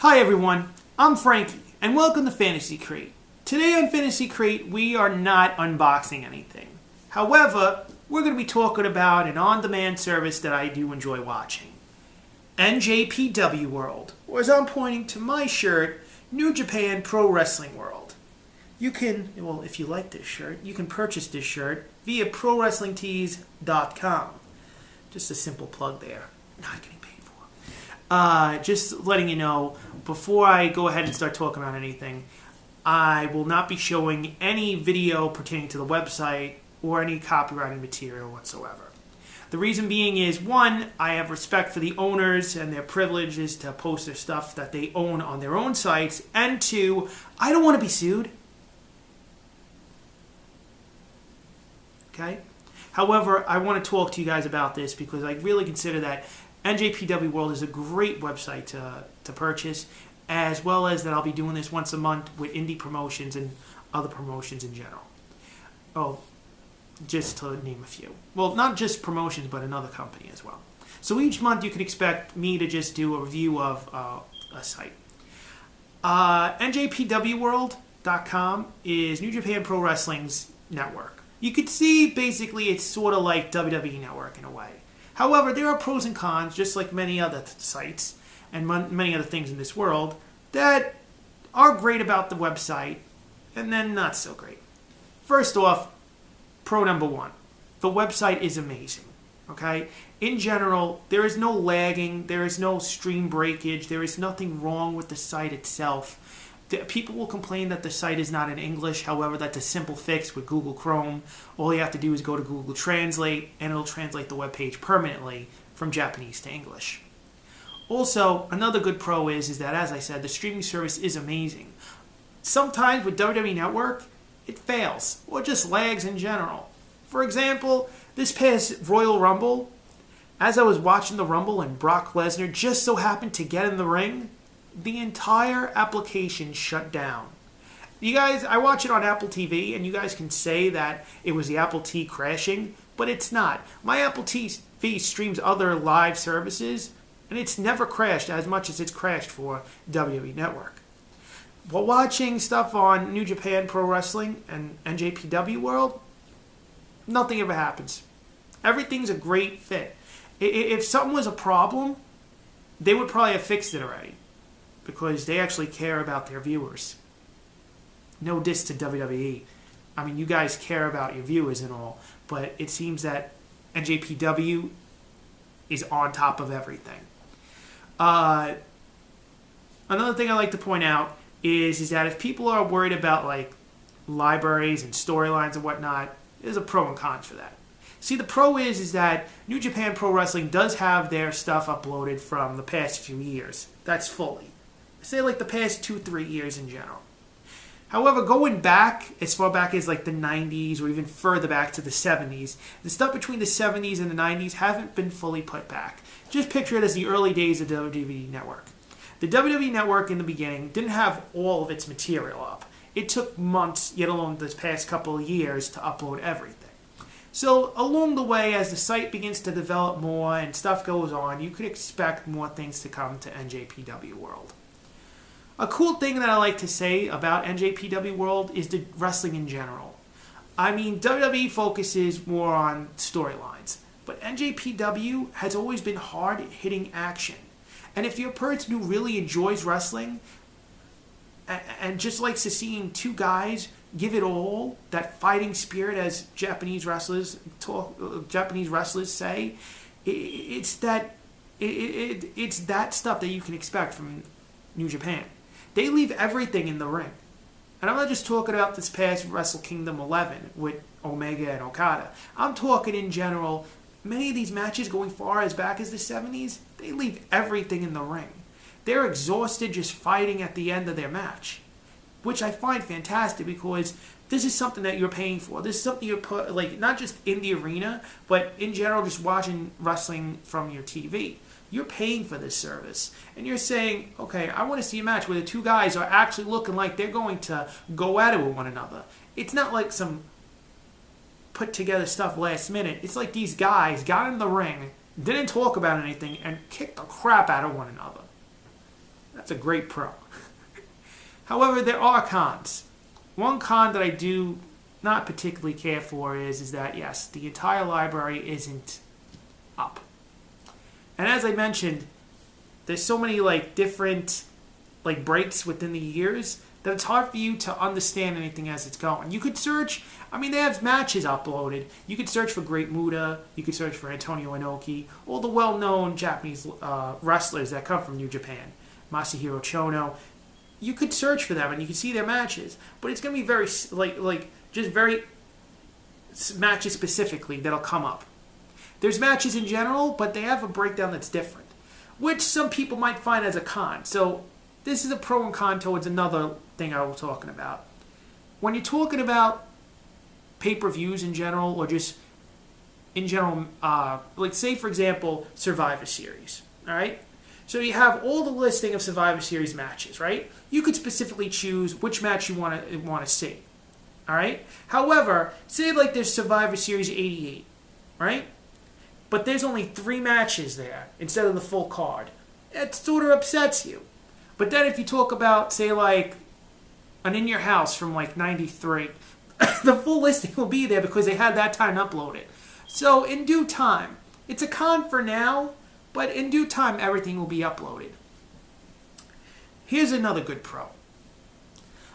Hi everyone, I'm Frankie, and welcome to Fantasy Crate. Today on Fantasy Crate, we are not unboxing anything. However, we're going to be talking about an on-demand service that I do enjoy watching. NJPW World, or as I'm pointing to my shirt, New Japan Pro Wrestling World. You can, well, if you like this shirt, you can purchase this shirt via ProWrestlingTees.com. Just a simple plug there. Not getting paid for. Just letting you know, before I go ahead and start talking about anything, I will not be showing any video pertaining to the website or any copyrighted material whatsoever. The reason being is, one, I have respect for the owners and their privileges to post their stuff that they own on their own sites, and two, I don't want to be sued. Okay? However, I want to talk to you guys about this because I really consider that NJPW World is a great website to purchase, as well as that I'll be doing this once a month with indie promotions and other promotions in general. Oh, just to name a few. Well, not just promotions, but another company as well. So each month you can expect me to just do a review of a site. NJPWWorld.com is New Japan Pro Wrestling's network. You could see basically it's sort of like WWE Network in a way. However, there are pros and cons, just like many other sites and many other things in this world, that are great about the website and then not so great. First off, pro number one, the website is amazing. Okay? In general, there is no lagging, there is no stream breakage, there is nothing wrong with the site itself. People will complain that the site is not in English. However, that's a simple fix with Google Chrome. All you have to do is go to Google Translate, and it'll translate the webpage permanently from Japanese to English. Also, another good pro is that, as I said, the streaming service is amazing. Sometimes with WWE Network, it fails, or just lags in general. For example, this past Royal Rumble, as I was watching the Rumble and Brock Lesnar just so happened to get in the ring, the entire application shut down. You guys, I watch it on Apple TV, and you guys can say that it was the Apple TV crashing, but it's not. My Apple TV streams other live services, and it's never crashed as much as it's crashed for WWE Network. While watching stuff on New Japan Pro Wrestling and NJPW World, nothing ever happens. Everything's a great fit. If something was a problem, they would probably have fixed it already, because they actually care about their viewers. No diss to WWE. I mean, you guys care about your viewers and all, but it seems that NJPW is on top of everything. Another thing I like to point out is that if people are worried about like libraries and storylines and whatnot, there's a pro and con for that. See, the pro is that New Japan Pro Wrestling does have their stuff uploaded from the past few years. That's fully. Say like the past 2-3 years in general. However, going back as far back as like the 90s or even further back to the 70s, the stuff between the 70s and the 90s haven't been fully put back. Just picture it as the early days of WWE Network. The WWE Network in the beginning didn't have all of its material up. It took months, yet alone this past couple of years, to upload everything. So along the way, as the site begins to develop more and stuff goes on, you could expect more things to come to NJPW World. A cool thing that I like to say about NJPW World is the wrestling in general. I mean, WWE focuses more on storylines, but NJPW has always been hard-hitting action. And if you're a person who really enjoys wrestling and just likes to seeing two guys give it all, that fighting spirit, as Japanese wrestlers say, it's that stuff that you can expect from New Japan. They leave everything in the ring. And I'm not just talking about this past Wrestle Kingdom 11 with Omega and Okada. I'm talking in general, many of these matches going far as back as the 70s, they leave everything in the ring. They're exhausted just fighting at the end of their match, which I find fantastic because this is something that you're paying for. This is something you're put, like, not just in the arena, but in general just watching wrestling from your TV. You're paying for this service, and you're saying, okay, I want to see a match where the two guys are actually looking like they're going to go at it with one another. It's not like some put together stuff last minute. It's like these guys got in the ring, didn't talk about anything, and kicked the crap out of one another. That's a great pro. However, there are cons. One con that I do not particularly care for is that, yes, the entire library isn't up. And as I mentioned, there's so many different breaks within the years that it's hard for you to understand anything as it's going. You could search, they have matches uploaded. You could search for Great Muta, you could search for Antonio Inoki, all the well-known Japanese wrestlers that come from New Japan, Masahiro Chono. You could search for them and you can see their matches, but it's going to be very just very matches specifically that'll come up. There's matches in general, but they have a breakdown that's different, which some people might find as a con. So this is a pro and con towards another thing I was talking about. When you're talking about pay-per-views in general, or just in general, say for example, Survivor Series, all right? So you have all the listing of Survivor Series matches, right? You could specifically choose which match you want to see, all right? However, say there's Survivor Series 88, right? But there's only 3 matches there instead of the full card. It sort of upsets you. But then if you talk about, say, an In Your House from 93, the full listing will be there because they had that time uploaded. So in due time, it's a con for now, but in due time, everything will be uploaded. Here's another good pro.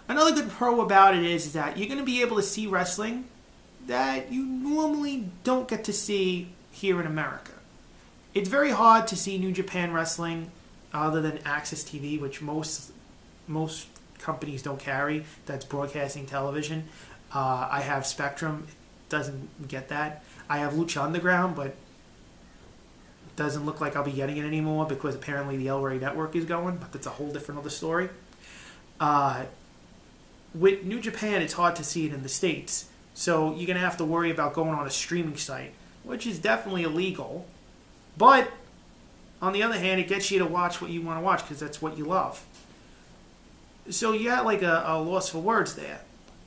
Another good pro about it is that you're going to be able to see wrestling that you normally don't get to see here in America. It's very hard to see New Japan Wrestling other than Access TV, which most companies don't carry. That's broadcasting television. I have Spectrum. It doesn't get that. I have Lucha Underground, but it doesn't look like I'll be getting it anymore because apparently the El Rey Network is going, but that's a whole different other story. With New Japan, it's hard to see it in the States. So you're going to have to worry about going on a streaming site, which is definitely illegal. But on the other hand, it gets you to watch what you want to watch because that's what you love. So you got a loss for words there.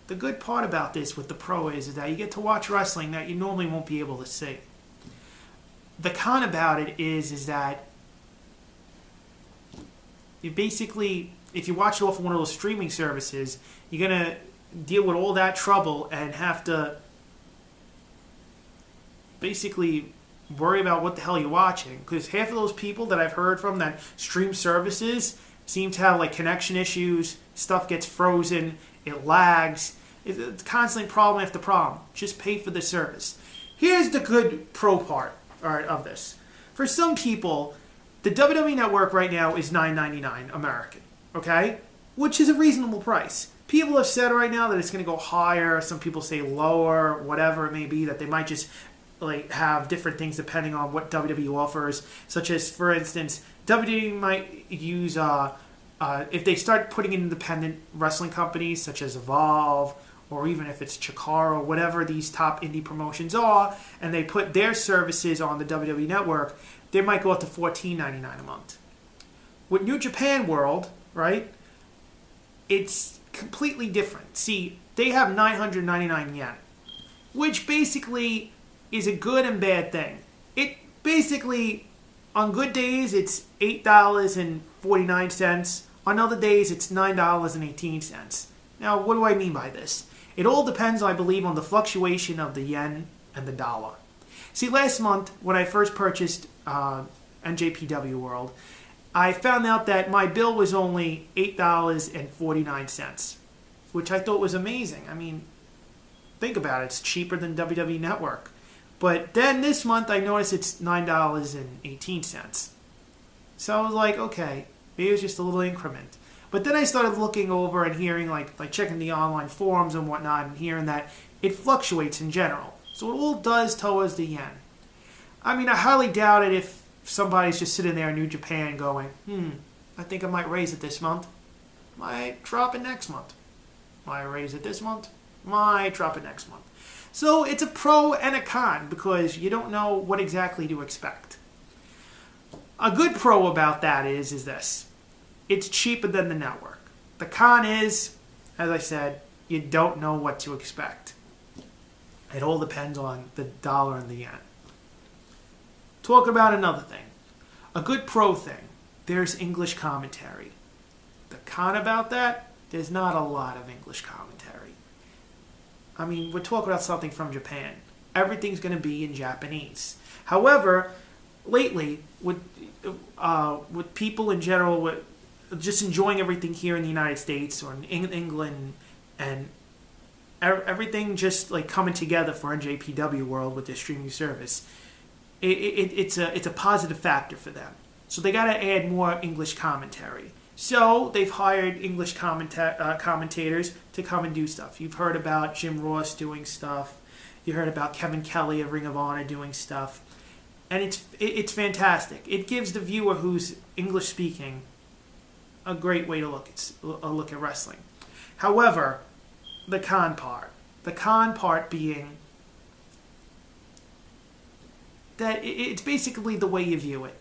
The good part about this with the pro is that you get to watch wrestling that you normally won't be able to see. The con about it is that you basically, if you watch it off of one of those streaming services, you're going to deal with all that trouble and have to basically worry about what the hell you're watching. Because half of those people that I've heard from that stream services seem to have connection issues, stuff gets frozen, it lags. It's constantly problem after problem. Just pay for the service. Here's the good pro part of this. For some people, the WWE Network right now is $9.99 American, okay? Which is a reasonable price. People have said right now that it's going to go higher. Some people say lower, whatever it may be, that they might just have different things depending on what WWE offers. Such as, for instance, WWE might use, if they start putting in independent wrestling companies such as Evolve, or even if it's Chikara, whatever these top indie promotions are, and they put their services on the WWE Network, they might go up to $14.99 a month. With New Japan World, right, it's completely different. See, they have 999 yen, which basically is a good and bad thing. It basically, on good days, it's $8.49. On other days, it's $9.18. Now, what do I mean by this? It all depends, I believe, on the fluctuation of the yen and the dollar. See, last month, when I first purchased NJPW World, I found out that my bill was only $8.49, which I thought was amazing. I mean, think about it. It's cheaper than WWE Network. But then this month, I noticed it's $9.18. So I was like, okay, maybe it was just a little increment. But then I started looking over and hearing, checking the online forums and whatnot, and hearing that it fluctuates in general. So it all does towards the yen. I mean, I highly doubt it if somebody's just sitting there in New Japan going, I think I might raise it this month. Might drop it next month. Might raise it this month. Might drop it next month. So it's a pro and a con because you don't know what exactly to expect. A good pro about that is this. It's cheaper than the network. The con is, as I said, you don't know what to expect. It all depends on the dollar and the yen. Talk about another thing. A good pro thing. There's English commentary. The con about that, there's not a lot of English commentary. I mean, we're talking about something from Japan. Everything's going to be in Japanese. However, lately, with people in general just enjoying everything here in the United States or in England, and everything just like coming together for NJPW World with their streaming service, it's a positive factor for them. So they got to add more English commentary. So they've hired English commentators to come and do stuff. You've heard about Jim Ross doing stuff. You heard about Kevin Kelly of Ring of Honor doing stuff. And it's fantastic. It gives the viewer who's English speaking a great way to look at wrestling. However, the con part being that it's basically the way you view it.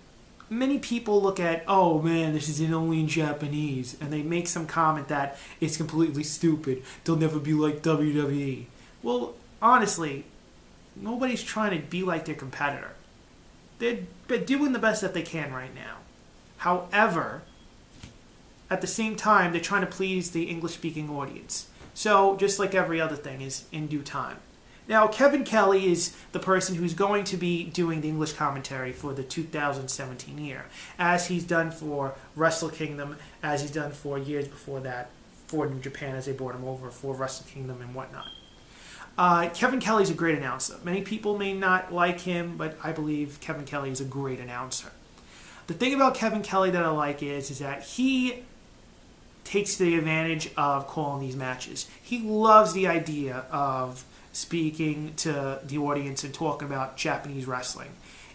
Many people look at, oh man, this is only in Japanese, and they make some comment that it's completely stupid. They'll never be like WWE. Well, honestly, nobody's trying to be like their competitor. They're doing the best that they can right now. However, at the same time, they're trying to please the English-speaking audience. So, just like every other thing is in due time. Now, Kevin Kelly is the person who's going to be doing the English commentary for the 2017 year, as he's done for Wrestle Kingdom, as he's done for years before that, for New Japan as they brought him over for Wrestle Kingdom and whatnot. Kevin Kelly's a great announcer. Many people may not like him, but I believe Kevin Kelly is a great announcer. The thing about Kevin Kelly that I like is that he takes the advantage of calling these matches. He loves the idea of speaking to the audience and talking about Japanese wrestling.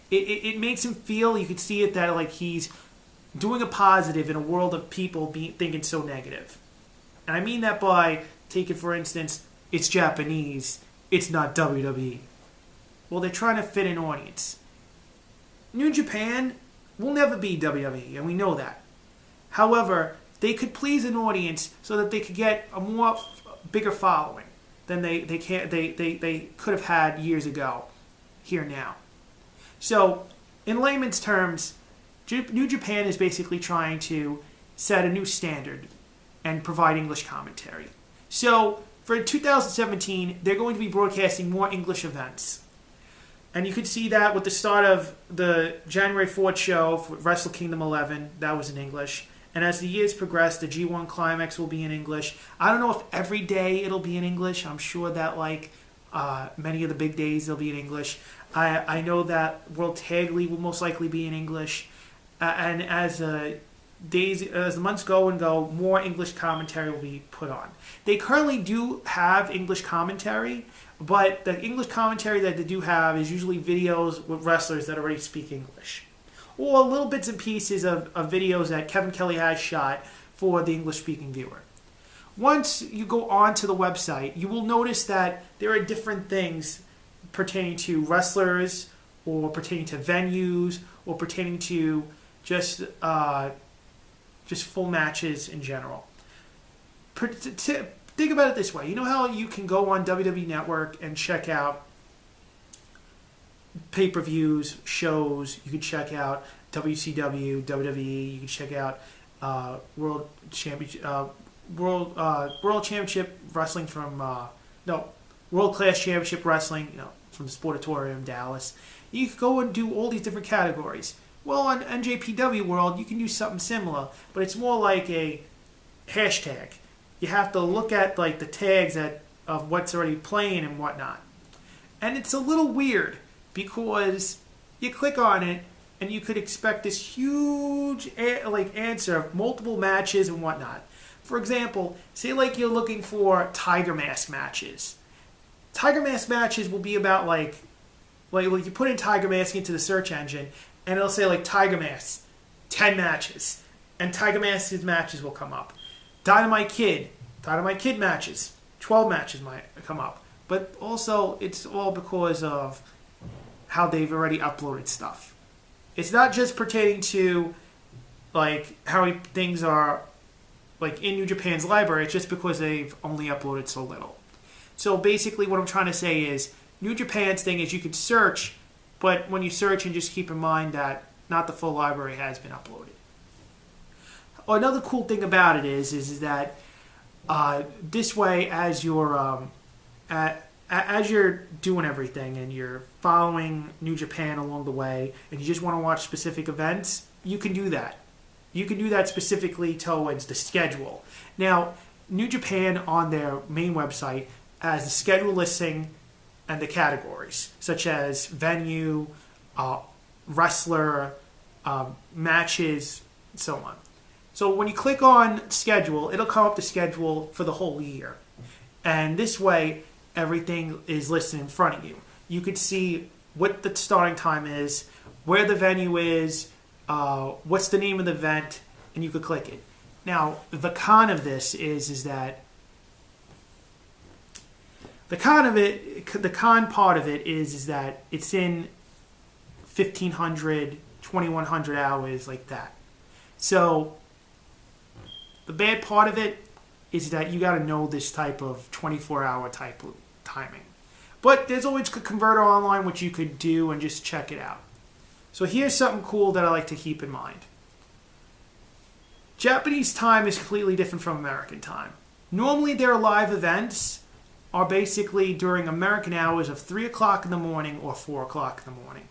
It makes him feel, you could see it, that like he's doing a positive in a world of people thinking so negative. And I mean that by taking, for instance, it's Japanese, it's not WWE. Well, they're trying to fit an audience. New Japan will never be WWE, and we know that. However, they could please an audience so that they could get a bigger following than they could have had years ago, here now. So, in layman's terms, New Japan is basically trying to set a new standard and provide English commentary. So, for 2017, they're going to be broadcasting more English events. And you could see that with the start of the January 4th show for Wrestle Kingdom 11, that was in English. And as the years progress, the G1 Climax will be in English. I don't know if every day it'll be in English. I'm sure that like many of the big days they'll be in English. I know that World Tag League will most likely be in English. And as the months go, more English commentary will be put on. They currently do have English commentary, but the English commentary that they do have is usually videos with wrestlers that already speak English, or little bits and pieces of videos that Kevin Kelly has shot for the English-speaking viewer. Once you go on to the website, you will notice that there are different things pertaining to wrestlers, or pertaining to venues, or pertaining to just full matches in general. Think about it this way. You know how you can go on WWE Network and check out pay-per-views, shows. You can check out WCW, WWE. You can check out World Championship Wrestling from World Class Championship Wrestling, from the Sportatorium Dallas. You can go and do all these different categories. Well, on NJPW World, you can do something similar, but it's more like a hashtag. You have to look at like the tags of what's already playing and whatnot. And it's a little weird because you click on it and you could expect this huge answer of multiple matches and whatnot. For example, say like you're looking for Tiger Mask matches. Tiger Mask matches will be about like you put in Tiger Mask into the search engine and it'll say like Tiger Mask, 10 matches. And Tiger Mask's matches will come up. Dynamite Kid matches, 12 matches might come up. But also, it's all because of how they've already uploaded stuff. It's not just pertaining to like how things are like in New Japan's library. It's just because they've only uploaded so little. So basically what I'm trying to say is New Japan's thing is you can search, but when you search, and just keep in mind that not the full library has been uploaded. another cool thing about it is that this way, as you're doing everything and you're following New Japan along the way, and you just want to watch specific events, you can do that. You can do that specifically towards the schedule. Now, New Japan on their main website has the schedule listing and the categories, such as venue, wrestler, matches, and so on. So when you click on schedule, it'll come up the schedule for the whole year. And this way, everything is listed in front of you. You could see what the starting time is, where the venue is, what's the name of the event, and you could click it. Now, the con of this is that the con part of it is that it's in 1,500, 2,100 hours like that. So the bad part of it is that you got to know this type of 24-hour type of timing. But there's always a converter online which you could do and just check it out. So here's something cool that I like to keep in mind. Japanese time is completely different from American time. Normally their live events are basically during American hours of 3 o'clock in the morning or 4 o'clock in the morning.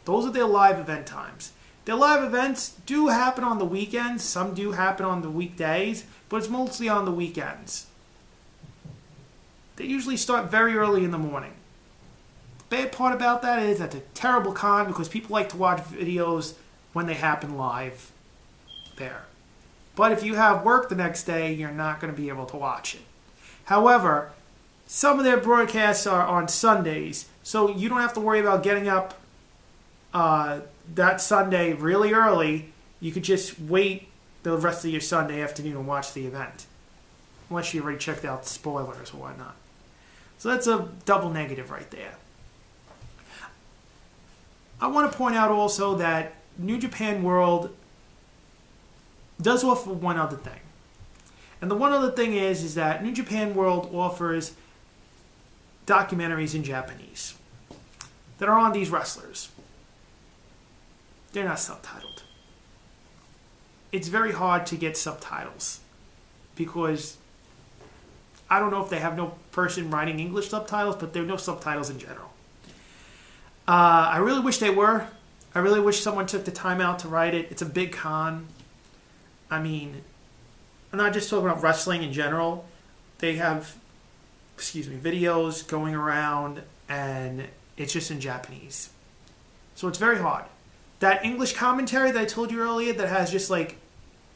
Those are their live event times. Their live events do happen on the weekends. Some do happen on the weekdays, but it's mostly on the weekends. They usually start very early in the morning. The bad part about that is that's a terrible con because people like to watch videos when they happen live there. But if you have work the next day, you're not going to be able to watch it. However, some of their broadcasts are on Sundays, so you don't have to worry about getting up that Sunday really early. You could just wait the rest of your Sunday afternoon and watch the event. Unless you already checked out spoilers or whatnot. So that's a double negative right there. I want to point out also that New Japan World does offer one other thing. And the one other thing is that New Japan World offers documentaries in Japanese that are on these wrestlers. They're not subtitled. It's very hard to get subtitles because I don't know if they have no person writing English subtitles, but there are no subtitles in general. I really wish they were. I really wish someone took the time out to write it. It's a big con. I mean, I'm not just talking about wrestling in general. They have, videos going around, and it's just in Japanese. So it's very hard. That English commentary that I told you earlier that has just like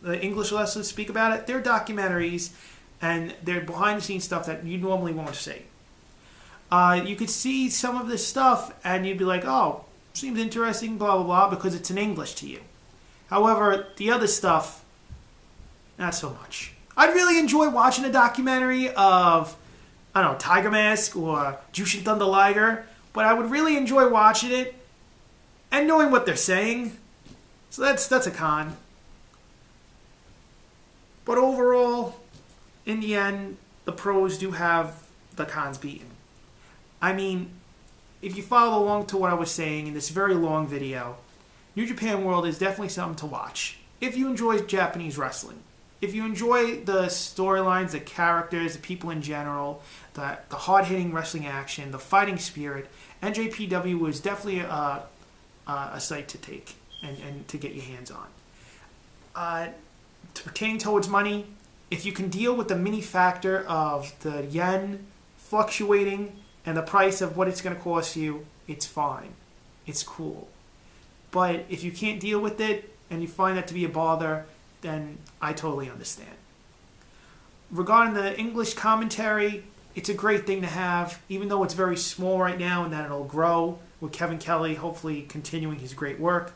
the English lessons speak about it, they're documentaries, and they're behind-the-scenes stuff that you normally won't see. You could see some of this stuff, and you'd be like, oh, seems interesting, blah, blah, blah, because it's in English to you. However, the other stuff, not so much. I'd really enjoy watching a documentary of, I don't know, Tiger Mask or Jushin Thunder Liger, but I would really enjoy watching it and knowing what they're saying. So that's a con. But overall, in the end, the pros do have the cons beaten. I mean, if you follow along to what I was saying in this very long video, New Japan World is definitely something to watch. If you enjoy Japanese wrestling, if you enjoy the storylines, the characters, the people in general, the hard-hitting wrestling action, the fighting spirit, NJPW is definitely a site to take and to get your hands on. Pertaining towards money, if you can deal with the mini factor of the yen fluctuating and the price of what it's going to cost you, it's fine. It's cool. But if you can't deal with it and you find that to be a bother, then I totally understand. Regarding the English commentary, it's a great thing to have, even though it's very small right now and that it'll grow with Kevin Kelly hopefully continuing his great work.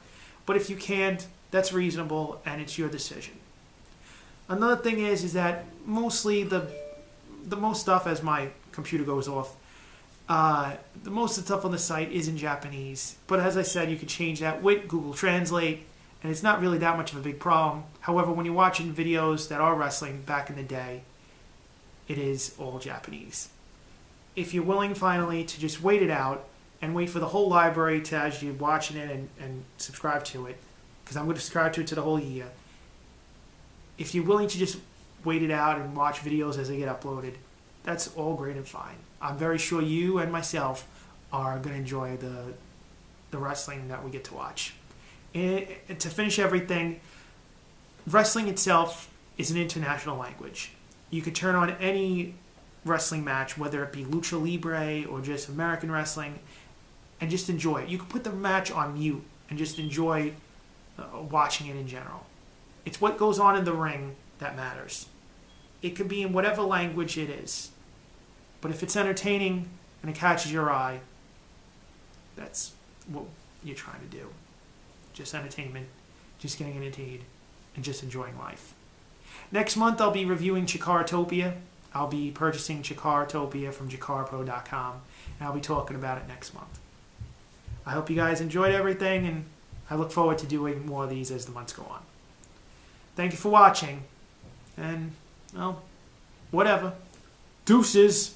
But if you can't, that's reasonable and it's your decision. Another thing is that mostly the most stuff, as my computer goes off, the most of the stuff on the site is in Japanese. But as I said, you can change that with Google Translate, and it's not really that much of a big problem. However, when you're watching videos that are wrestling back in the day, it is all Japanese. If you're willing finally to just wait it out and wait for the whole library to, as you're watching it and subscribe to it, because I'm going to subscribe to it to the whole year, If you're willing to just wait it out and watch videos as they get uploaded, that's all great and fine. I'm very sure you and myself are going to enjoy the wrestling that we get to watch. And to finish everything, wrestling itself is an international language. You could turn on any wrestling match, whether it be lucha libre or just American wrestling, and just enjoy it. You could put the match on mute and just enjoy watching it in general. It's what goes on in the ring that matters. It could be in whatever language it is. But if it's entertaining and it catches your eye, that's what you're trying to do. Just entertainment, just getting entertained, and just enjoying life. Next month, I'll be reviewing Chikaratopia. I'll be purchasing Chikaratopia from JakarPro.com, and I'll be talking about it next month. I hope you guys enjoyed everything, and I look forward to doing more of these as the months go on. Thank you for watching, and, well, whatever. Deuces!